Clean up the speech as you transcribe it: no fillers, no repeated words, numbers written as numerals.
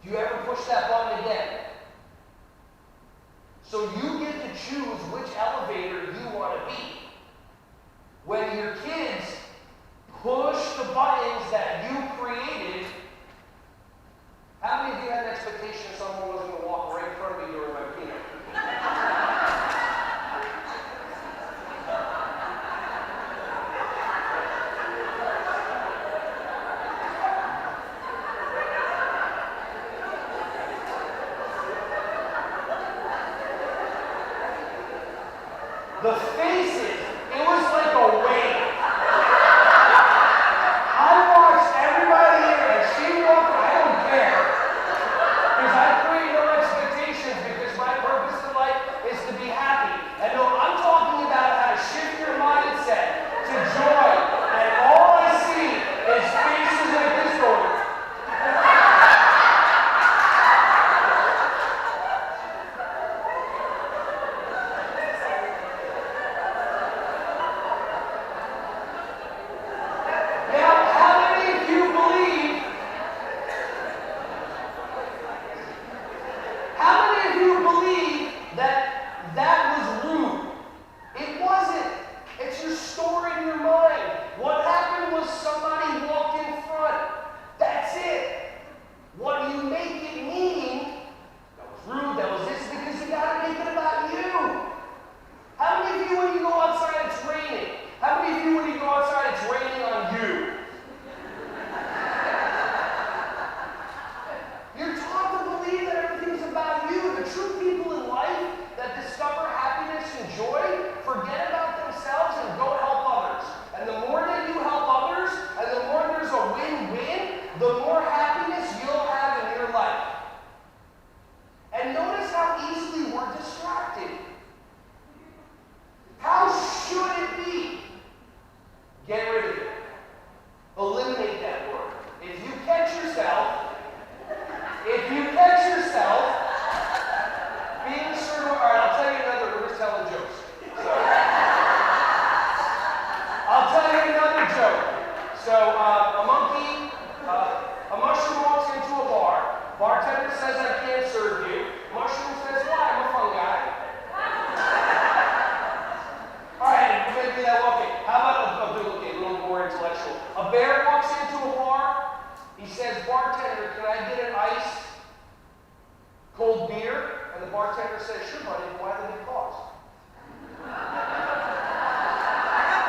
Do you ever push that button again? So you get to choose which elevator you want to be. When your kids push the buttons that you created, how many of you had an expectation someone was going to walk right in front of me during my keynote? The faces, it was like a wave. I watched everybody here and she walked, I don't care. Because I create no expectations because my purpose in life is to be happy. And no, I'm talking about how to shift your mindset to joy. And all I see is faces like this going. So among